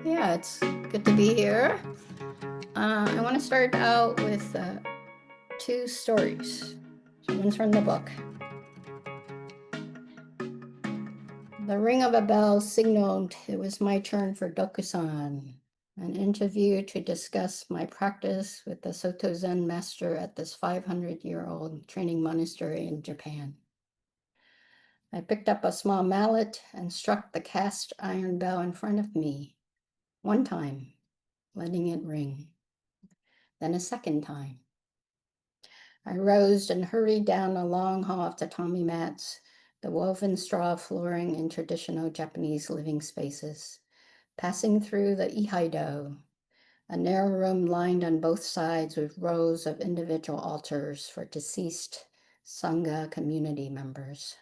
Yeah, it's good to be here. I want to start out with two stories. So one's from the book. The ring of a bell signaled it was my turn for Dokusan, an interview to discuss my practice with the Soto Zen master at this 500-year-old training monastery in Japan. I picked up a small mallet and struck the cast iron bell in front of me, one time, letting it ring, then a second time. I rose and hurried down a long hall of tatami mats, the woven straw flooring in traditional Japanese living spaces, passing through the ihaido, a narrow room lined on both sides with rows of individual altars for deceased Sangha community members.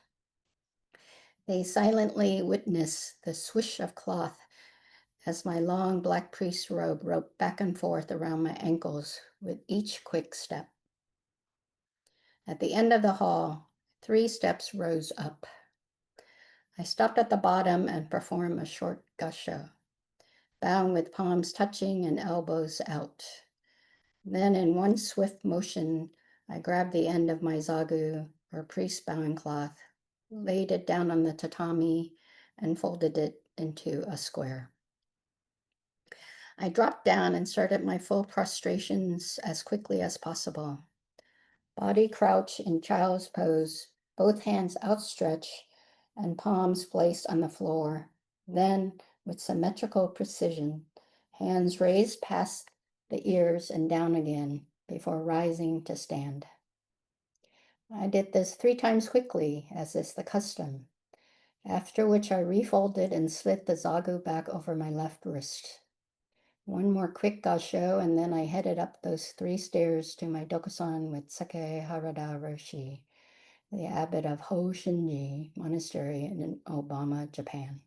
They silently witness the swish of cloth as my long black priest robe roped back and forth around my ankles with each quick step. At the end of the hall, 3 steps rose up. I stopped at the bottom and performed a short gassho, bowing with palms touching and elbows out. Then, in one swift motion, I grabbed the end of my zagu, or priest bowing cloth, laid it down on the tatami, and folded it into a square. I dropped down and started my full prostrations as quickly as possible. Body crouch in child's pose, both hands outstretched and palms placed on the floor. Then, with symmetrical precision, hands raised past the ears and down again before rising to stand. I did this 3 times quickly, as is the custom, after which I refolded and slid the zagu back over my left wrist. One more quick gassho, and then I headed up those 3 stairs to my dokusan with Seke Harada Roshi, the abbot of Hoshinji Monastery in Obama, Japan.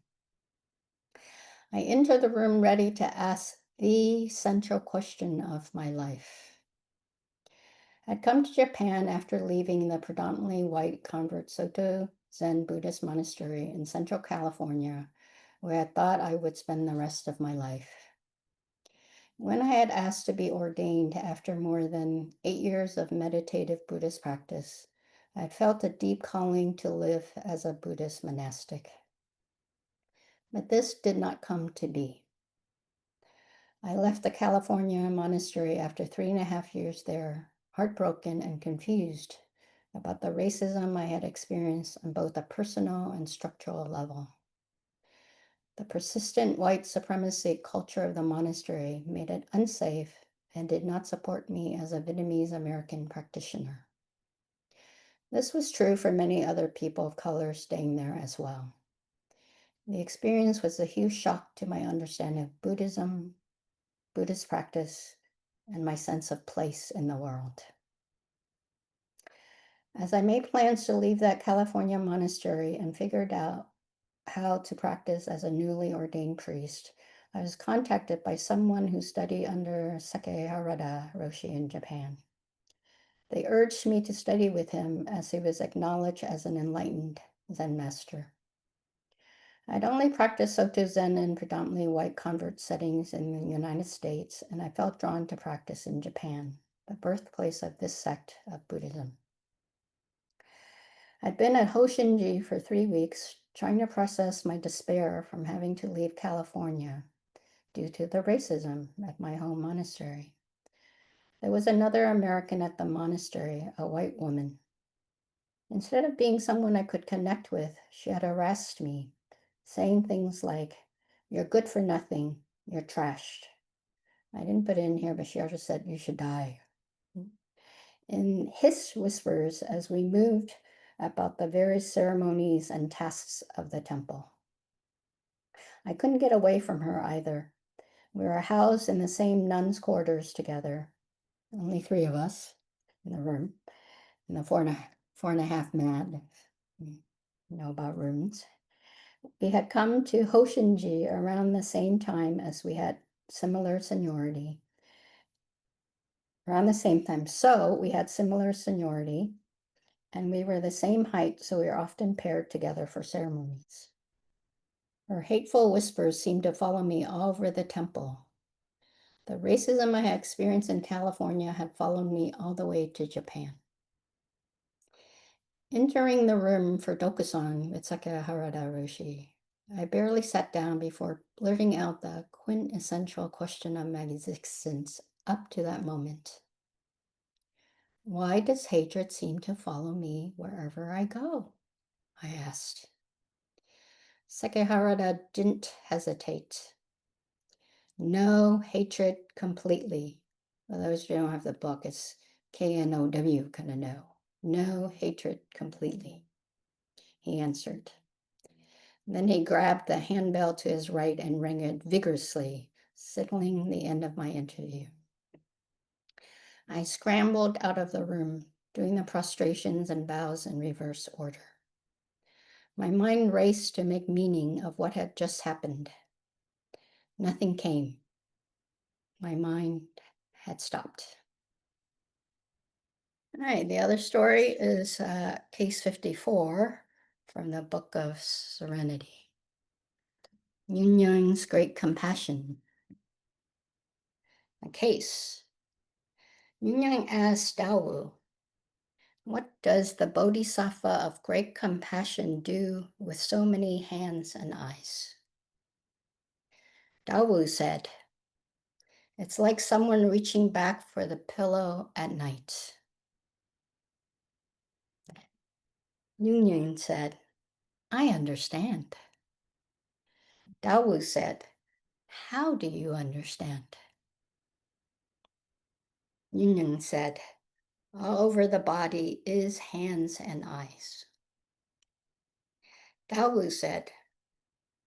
I entered the room ready to ask the central question of my life. I'd come to Japan after leaving the predominantly white convert Soto Zen Buddhist monastery in Central California, where I thought I would spend the rest of my life. When I had asked to be ordained after more than 8 years of meditative Buddhist practice, I felt a deep calling to live as a Buddhist monastic. But this did not come to be. I left the California monastery after 3.5 years there, heartbroken and confused about the racism I had experienced on both a personal and structural level. The persistent white supremacy culture of the monastery made it unsafe and did not support me as a Vietnamese American practitioner. This was true for many other people of color staying there as well. The experience was a huge shock to my understanding of Buddhism, Buddhist practice, and my sense of place in the world. As I made plans to leave that California monastery and figured out how to practice as a newly ordained priest, I was contacted by someone who studied under Seke Harada Roshi in Japan. They urged me to study with him as he was acknowledged as an enlightened Zen master. I'd only practiced Soto Zen in predominantly white convert settings in the United States, and I felt drawn to practice in Japan, the birthplace of this sect of Buddhism. I'd been at Hoshinji for 3 weeks, trying to process my despair from having to leave California due to the racism at my home monastery. There was another American at the monastery, a white woman. Instead of being someone I could connect with, she had harassed me, saying things like, "You're good for nothing, you're trashed." I didn't put it in here, but she also said, "You should die." In his whispers as we moved about the various ceremonies and tasks of the temple. I couldn't get away from her either. We were housed in the same nuns' quarters together, only 3 of us in the room, in the four and a half mat, you know about rooms. We had come to Hoshinji around the same time as we had similar seniority. Around the same time, so we had similar seniority, and we were the same height, so we were often paired together for ceremonies. Her hateful whispers seemed to follow me all over the temple. The racism I had experienced in California had followed me all the way to Japan. Entering the room for Dokusan with Sakehara Roshi, I barely sat down before blurting out the quintessential question of my existence up to that moment. Why does hatred seem to follow me wherever I go? I asked. Sekihara didn't hesitate. No hatred completely. For those who don't have the book, it's K-N-O-W, kind of no. No hatred completely, he answered. Then he grabbed the handbell to his right and rang it vigorously, signaling the end of my interview. I scrambled out of the room, doing the prostrations and bows in reverse order. My mind raced to make meaning of what had just happened. Nothing came. My mind had stopped. All right, the other story is case 54 from the Book of Serenity. Yin Yang's Great Compassion. A case. Yin Yang asked Daowu, what does the Bodhisattva of great compassion do with so many hands and eyes? Daowu said, it's like someone reaching back for the pillow at night. Yin Yang said, I understand. Daowu said, how do you understand? Yin Yang said, all over the body is hands and eyes. Daowu said,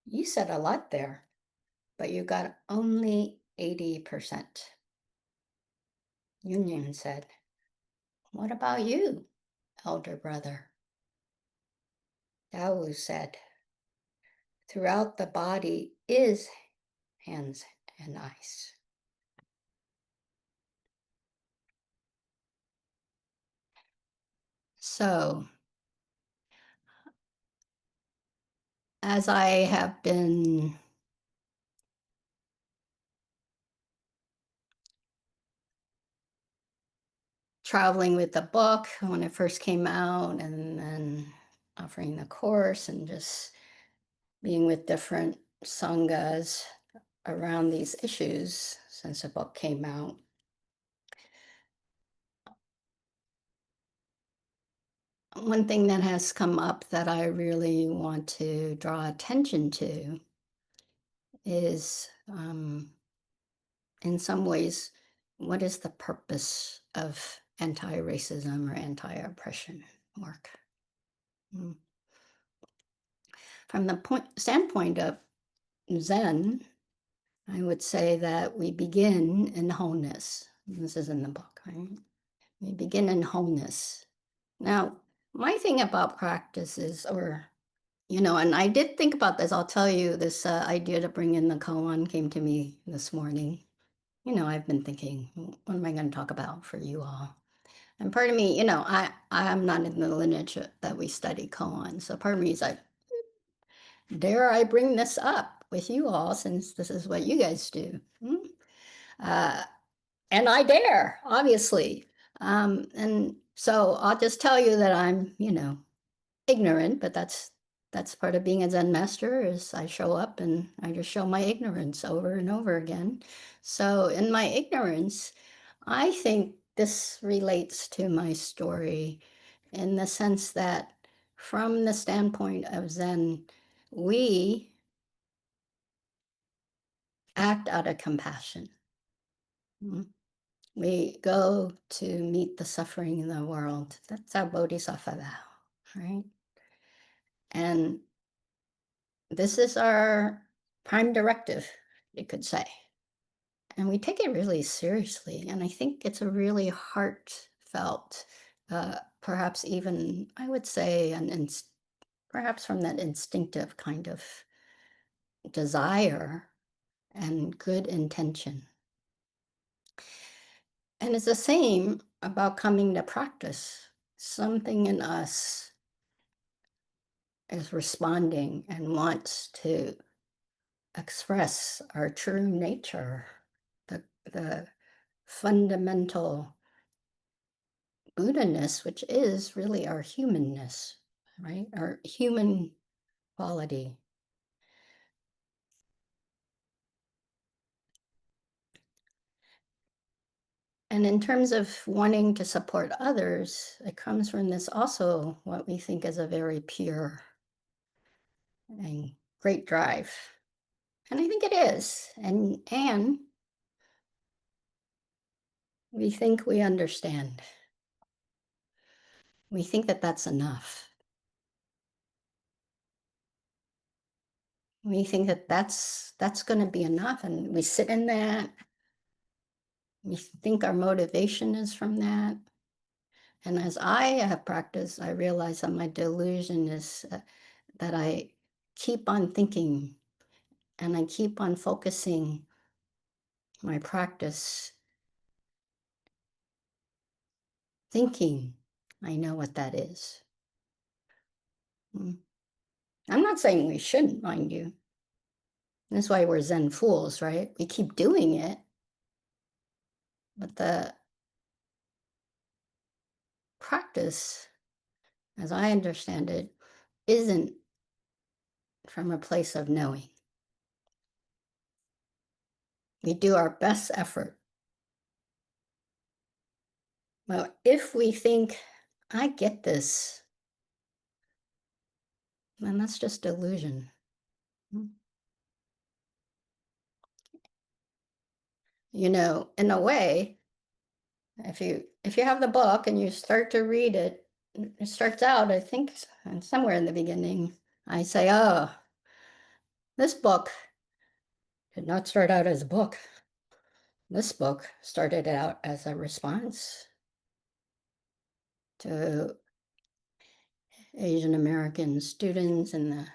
you said a lot there, but you got only 80%. Yin Yang said, what about you, elder brother? Daowu said, throughout the body is hands and eyes. So, as I have been traveling with the book when it first came out, and then offering the course and just being with different sanghas around these issues since the book came out, one thing that has come up that I really want to draw attention to is, in some ways, what is the purpose of anti-racism or anti-oppression work? From the standpoint of Zen, I would say that we begin in wholeness. This is in the book, right? We begin in wholeness. Now, my thing about practice is, and I did think about this. I'll tell you, this idea to bring in the koan came to me this morning. I've been thinking, what am I going to talk about for you all? And part of me, I'm not in the lineage that we study koan. So part of me is like, dare I bring this up with you all since this is what you guys do? And I dare, obviously. And so I'll just tell you that I'm, ignorant, but that's part of being a Zen master is I show up and I just show my ignorance over and over again. So in my ignorance, I think this relates to my story in the sense that from the standpoint of Zen, we act out of compassion. We go to meet the suffering in the world. That's our bodhisattva vow, right? And this is our prime directive, you could say. And we take it really seriously. And I think it's a really heartfelt, perhaps even, I would say, perhaps from that instinctive kind of desire and good intention. And it's the same about coming to practice. Something in us is responding and wants to express our true nature, the fundamental Buddha-ness, which is really our humanness, right? Our human quality. And in terms of wanting to support others, it comes from this also what we think is a very pure and great drive. And I think it is. And we think we understand. We think that that's enough. We think that that's going to be enough, and we sit in that. We think our motivation is from that. And as I have practiced, I realize that my delusion is that I keep on thinking and I keep on focusing my practice, thinking I know what that is. Mm. I'm not saying we shouldn't, mind you. That's why we're Zen fools, right? We keep doing it, but the practice, as I understand it, isn't from a place of knowing. We do our best effort. Well, if we think, I get this, then that's just delusion. Mm. In a way, if you have the book and you start to read it, it starts out, I think, somewhere in the beginning, I say, oh, this book did not start out as a book. This book started out as a response to Asian American students in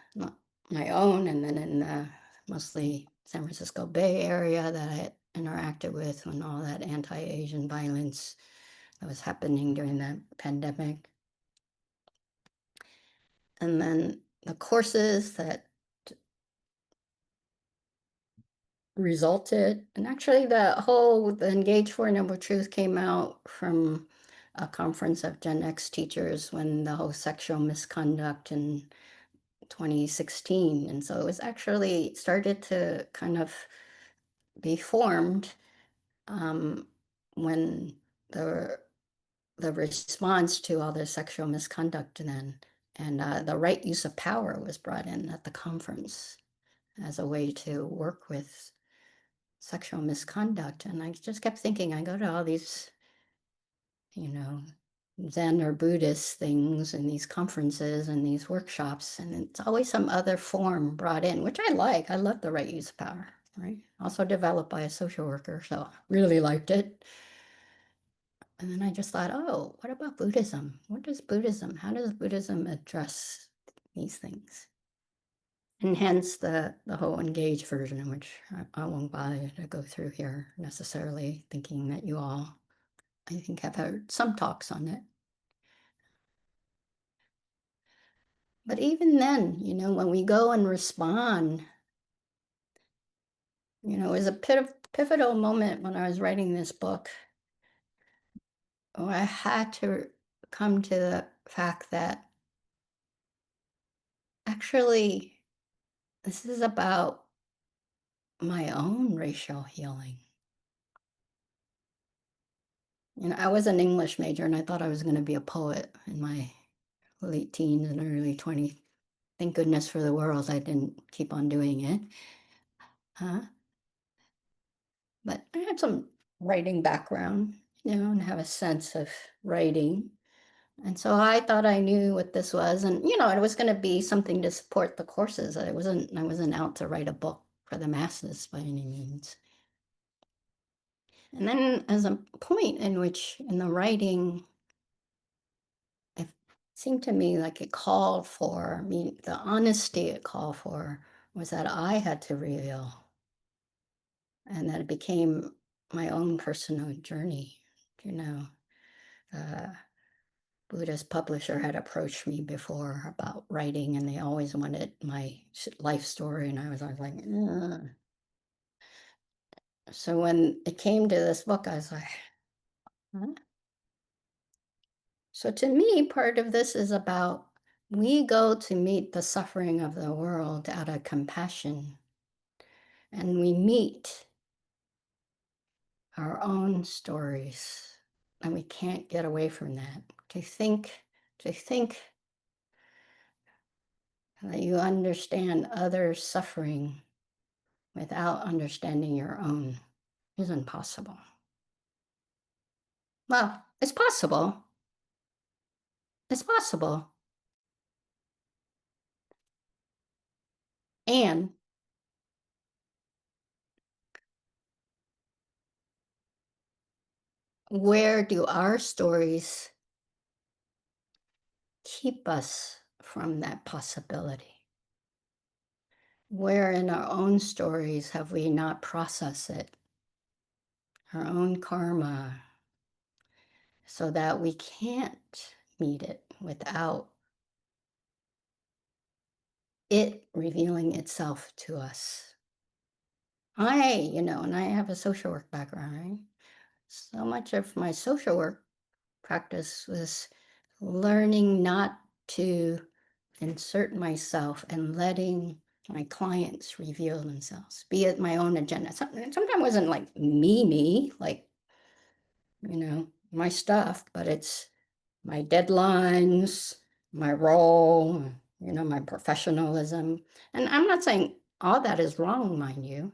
my own, and then in the mostly San Francisco Bay Area that I interacted with when all that anti-Asian violence that was happening during the pandemic. And then the courses that resulted, and actually the Engage for a Noble Truth came out from a conference of Gen X teachers when the whole sexual misconduct in 2016. And so it was actually started to kind of be formed when the the response to all the sexual misconduct then, and the right use of power was brought in at the conference as a way to work with sexual misconduct. And I just kept thinking, I go to all these, you know, Zen or Buddhist things and these conferences and these workshops, and it's always some other form brought in, which I like. I love the right use of power, right? Also developed by a social worker, so I really liked it. And then I just thought, oh, what about Buddhism? How does Buddhism address these things? And hence the whole engaged version, which I won't bother to go through here necessarily, thinking that you all, I think, have heard some talks on it. But even then, when we go and respond, it was a pivotal moment when I was writing this book, where I had to come to the fact that actually this is about my own racial healing. I was an English major and I thought I was going to be a poet in my late teens and early 20s. Thank goodness for the world I didn't keep on doing it. Huh? But I had some writing background, and have a sense of writing. And so I thought I knew what this was. And, it was going to be something to support the courses. I wasn't out to write a book for the masses by any means. And then as a point in which in the writing, it seemed to me like it called for me, the honesty it called for was that I had to reveal, and that it became my own personal journey, you know. Uh, Buddhist publisher had approached me before about writing, and they always wanted my life story, and I was always like, "Ugh." So when it came to this book, I was like, huh? So to me, part of this is about we go to meet the suffering of the world out of compassion, and we meet our own stories, and we can't get away from that. To think that you understand others' suffering without understanding your own isn't possible. Well, it's possible. It's possible. And where do our stories keep us from that possibility? Where in our own stories have we not processed it, our own karma, so that we can't meet it without it revealing itself to us? And I have a social work background, right? So much of my social work practice was learning not to insert myself and letting my clients reveal themselves, be it my own agenda. Sometimes it wasn't like me, like, my stuff, but it's my deadlines, my role, my professionalism. And I'm not saying all that is wrong, mind you.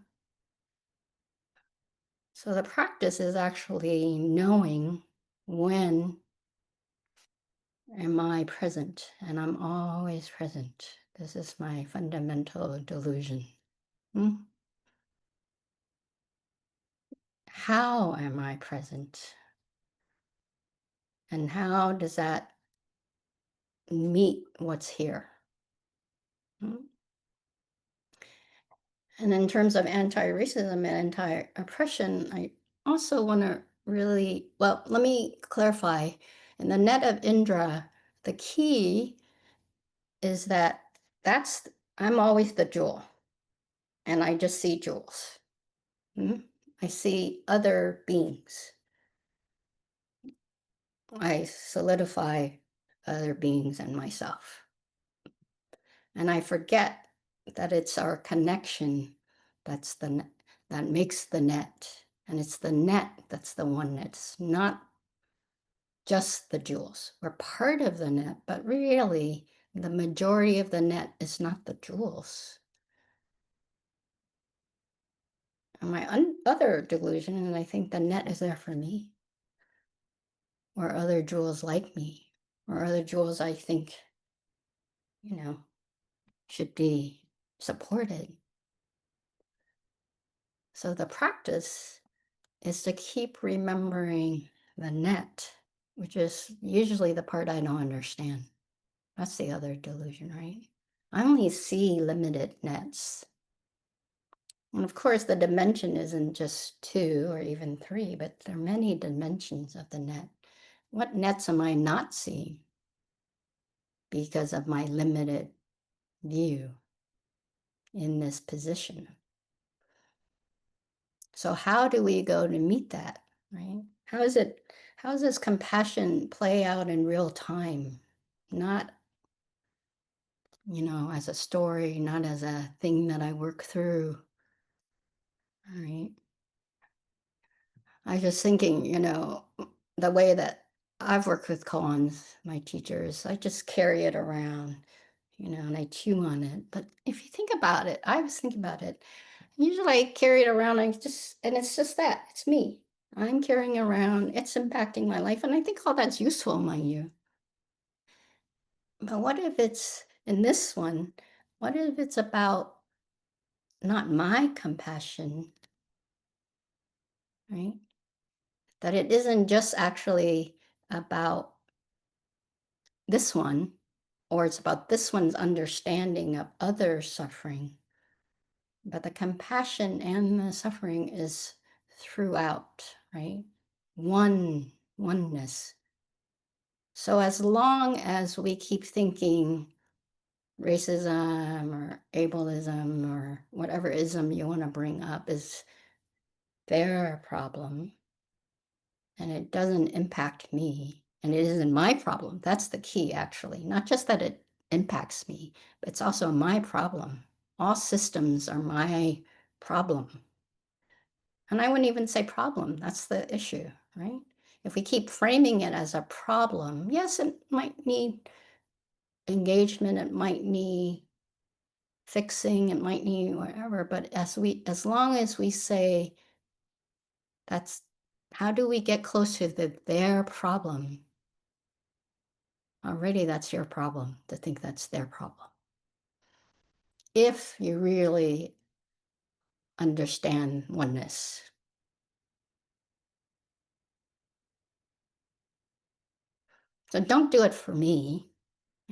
So the practice is actually knowing when am I present, and I'm always present. This is my fundamental delusion. Hmm? How am I present? And how does that meet what's here? Hmm? And in terms of anti-racism and anti-oppression, I also want to really, well, let me clarify. In the net of Indra, the key is that that's I'm always the jewel, and I just see jewels. Hmm? I see other beings. I solidify other beings and myself. And I forget that it's our connection that makes the net. And it's the net that's the one that's not just the jewels. We're part of the net, but really the majority of the net is not the jewels. And my other delusion, and I think the net is there for me, or other jewels like me, or other jewels I think, you know, should be supported. So the practice is to keep remembering the net, which is usually the part I don't understand. That's the other delusion, right? I only see limited nets. And of course, the dimension isn't just two or even three, but there are many dimensions of the net. What nets am I not seeing because of my limited view in this position? So how do we go to meet that, right? How does this compassion play out in real time? Not, as a story, not as a thing that I work through, right? I was just thinking, the way that I've worked with koans, my teachers, I just carry it around, and I chew on it. But if you think about it, I was thinking about it. Usually I carry it around and it's just that, it's me. I'm carrying around, it's impacting my life. And I think all that's useful, mind you. But what if it's in this one? What if it's about not my compassion, right? That it isn't just actually about this one, or it's about this one's understanding of other suffering, but the compassion and the suffering is throughout, right? Oneness. So as long as we keep thinking racism or ableism or whatever ism you want to bring up is their problem and it doesn't impact me and it isn't my problem, that's the key, actually. Not just that it impacts me, but it's also my problem. All systems are my problem. And I wouldn't even say problem, that's the issue, right? If we keep framing it as a problem, yes, it might need engagement, it might need fixing, it might need whatever, but as long as we say that's how do we get closer to their problem? Already that's your problem to think that's their problem. If you really understand oneness. So don't do it for me,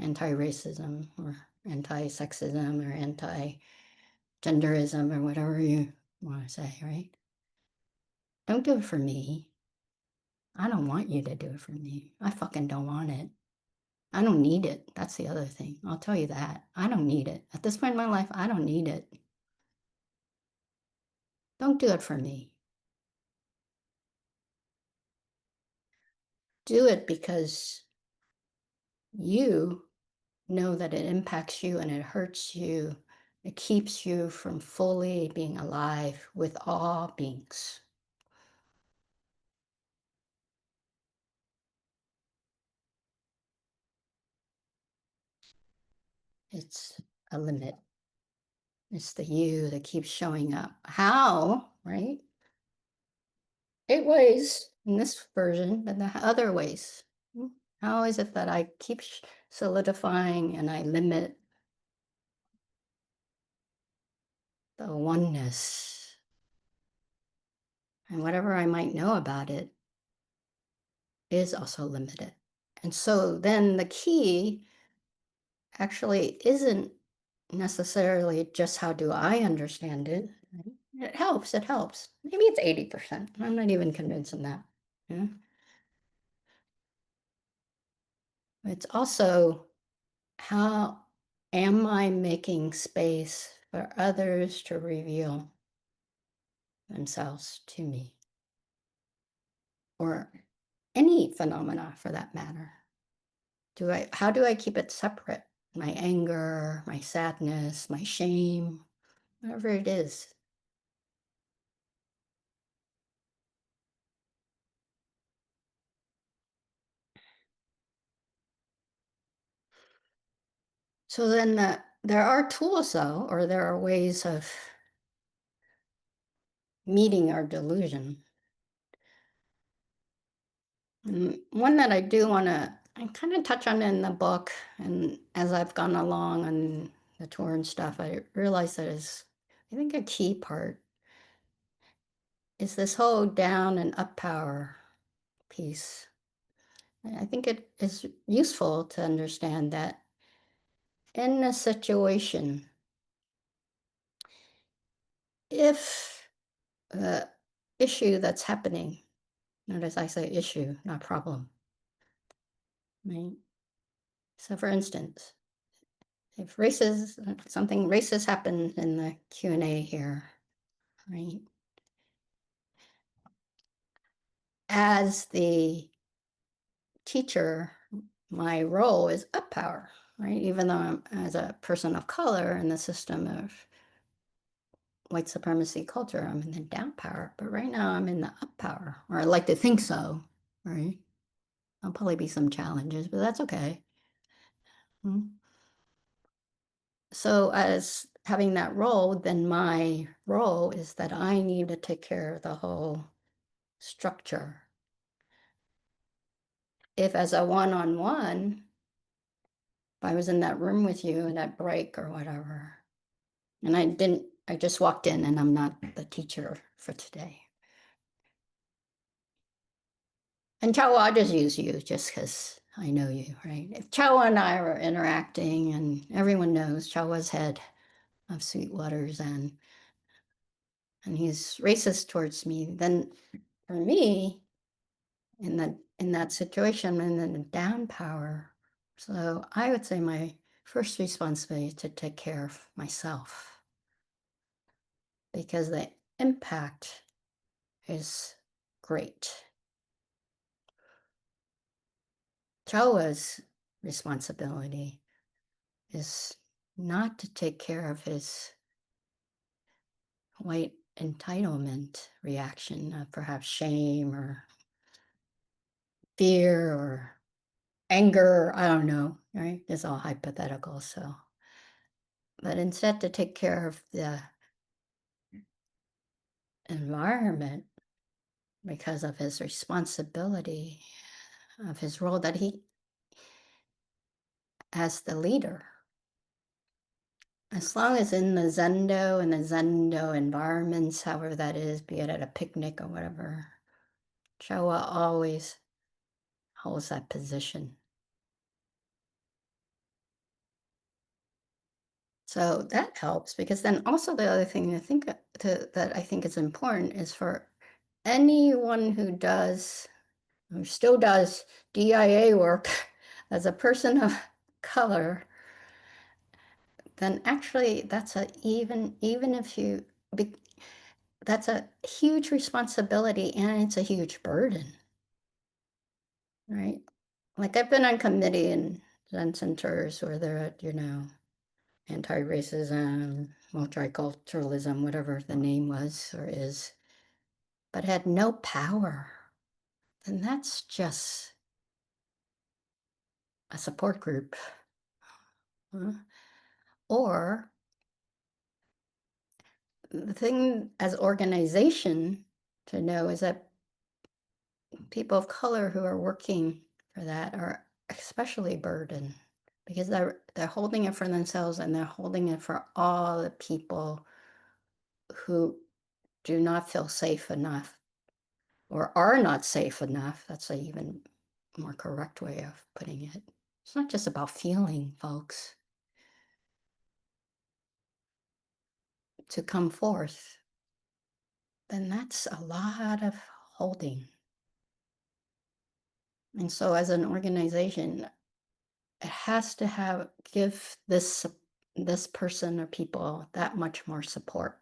anti-racism or anti-sexism or anti-genderism or whatever you want to say, right? Don't do it for me. I don't want you to do it for me. I fucking don't want it. I don't need it. That's the other thing. I'll tell you that. I don't need it. At this point in my life, I don't need it. Don't do it for me. Do it because you know that it impacts you and it hurts you. It keeps you from fully being alive with all beings. It's a limit. It's the you that keeps showing up. How, right? 8 ways in this version, but the other ways. How is it that I keep solidifying and I limit the oneness? And whatever I might know about it is also limited. And so then the key actually isn't necessarily just how do I understand it. Right? It helps, it helps. Maybe it's 80%. I'm not even convinced of that. Yeah. It's also how am I making space for others to reveal themselves to me? Or any phenomena for that matter. How do I keep it separate? My anger, my sadness, my shame, whatever it is. So then there are tools though, or there are ways of meeting our delusion. And one that I do want to, I kind of touch on in the book, and as I've gone along on the tour and stuff, I realize that is, I think, a key part is this whole down and up power piece. I think it is useful to understand that in a situation, if the issue that's happening, notice I say issue, not problem, right? So for instance, if something racist happened in the Q&A here, right? As the teacher, my role is up power, right? Even though I'm as a person of color in the system of white supremacy culture, I'm in the down power, but right now I'm in the up power, or I like to think so, right? There'll probably be some challenges, but that's okay. So as having that role, then my role is that I need to take care of the whole structure. If as a one-on-one, if I was in that room with you in that break or whatever, and I just walked in and I'm not the teacher for today. And Chow, I'll just use you just because I know you, right? If Chow and I were interacting and everyone knows Chow was head of Sweetwater's and he's racist towards me, then for me, in the in that situation and then down power. So I would say my first responsibility is to take care of myself because the impact is great. Choa's responsibility is not to take care of his white entitlement reaction of perhaps shame or fear or anger, I don't know, right? It's all hypothetical. So, but instead to take care of the environment because of his responsibility of his role that he as the leader. As long as in the Zendo and the Zendo environments, however that is, be it at a picnic or whatever, Choa always holds that position. So that helps because then also the other thing that I think is important is for anyone who still does DIA work as a person of color, then actually that's a even if you that's a huge responsibility and it's a huge burden, right? Like I've been on committee in Zen centers where they're at, anti-racism, multiculturalism, whatever the name was or is, but had no power, then that's just a support group. Or the thing as organization to know is that people of color who are working for that are especially burdened because they're holding it for themselves and they're holding it for all the people who do not feel safe enough or are not safe enough. That's an even more correct way of putting it. It's not just about feeling, folks, to come forth. Then that's a lot of holding. And so as an organization, it has to give this person or people that much more support.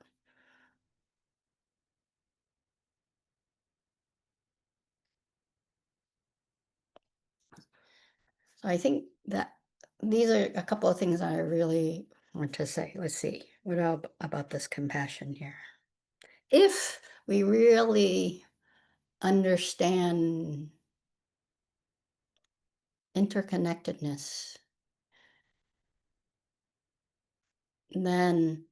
So I think that these are a couple of things I really want to say. Let's see, what about this compassion here? If we really understand interconnectedness, then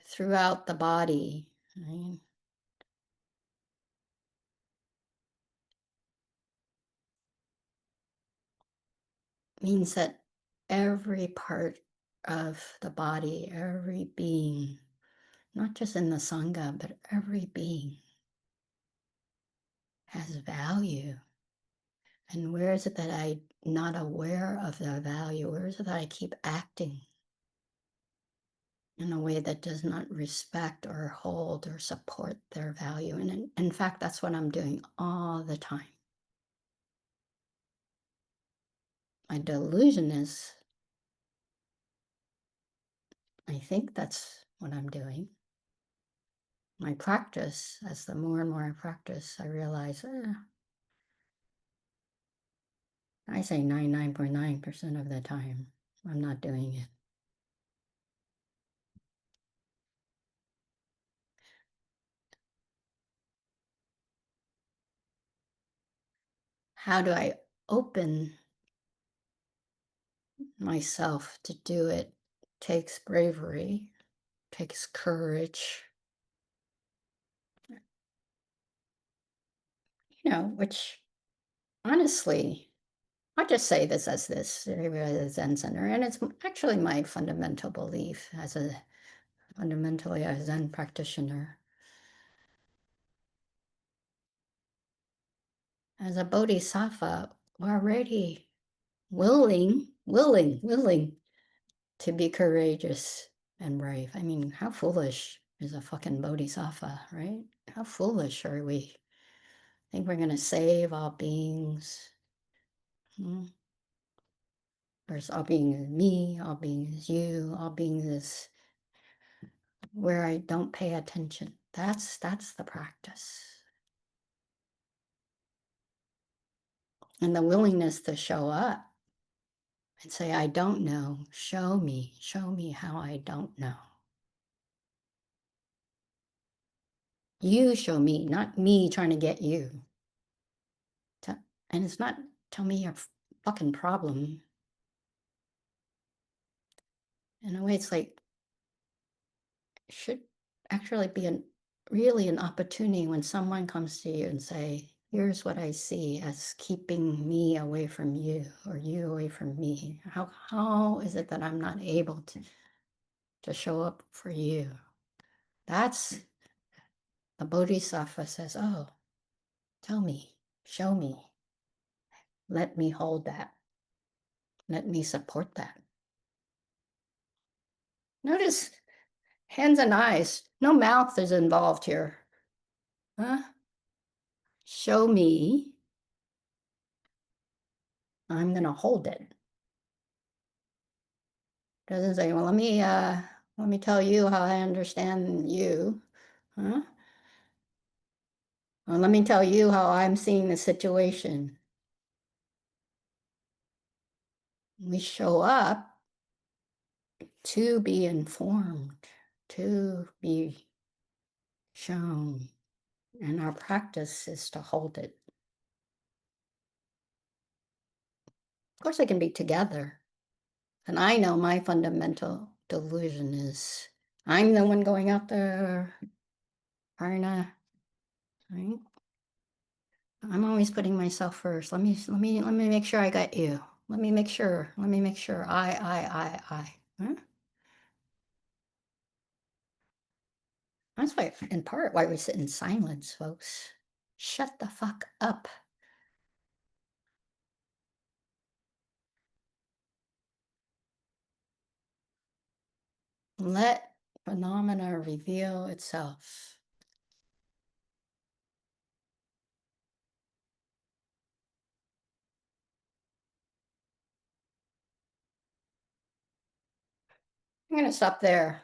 throughout the body, right, means that every part of the body, every being, not just in the Sangha, but every being has value. And where is it that I'm not aware of the value? Where is it that I keep acting in a way that does not respect or hold or support their value? And in fact, that's what I'm doing all the time. My delusion is, I think that's what I'm doing. My practice, as the more and more I practice, I realize, I say 99.9% of the time, I'm not doing it. How do I open myself to do it? Takes bravery, takes courage, which honestly, I'll just say this as this Zen Center, and it's actually my fundamental belief as fundamentally a Zen practitioner. As a bodhisattva, we're already willing to be courageous and brave. I mean, how foolish is a fucking bodhisattva, right? How foolish are we? Think we're going to save all beings? Hmm? Or all being is me, all being is you, all being is where I don't pay attention. That's the practice. And the willingness to show up and say, I don't know. Show me how I don't know. You show me, not me trying to get you. And it's not tell me your fucking problem. In a way, it's like, should actually be really an opportunity when someone comes to you and say, here's what I see as keeping me away from you or you away from me. How is it that I'm not able to show up for you? That's the Bodhisattva says, oh, tell me, show me, let me hold that, let me support that. Notice hands and eyes, no mouth is involved here. Huh? Show me, I'm going to hold it. Doesn't say, well, let me tell you how I understand you. Huh? Well, let me tell you how I'm seeing the situation. We show up to be informed, to be shown, and our practice is to hold it. Of course, they can be together. And I know my fundamental delusion is I'm the one going out there, Arna, right? I'm always putting myself first. Let me make sure I got you. Let me make sure. Let me make sure. I. Huh? That's why, in part, why we sit in silence, folks. Shut the fuck up. Let phenomena reveal itself. I'm going to stop there.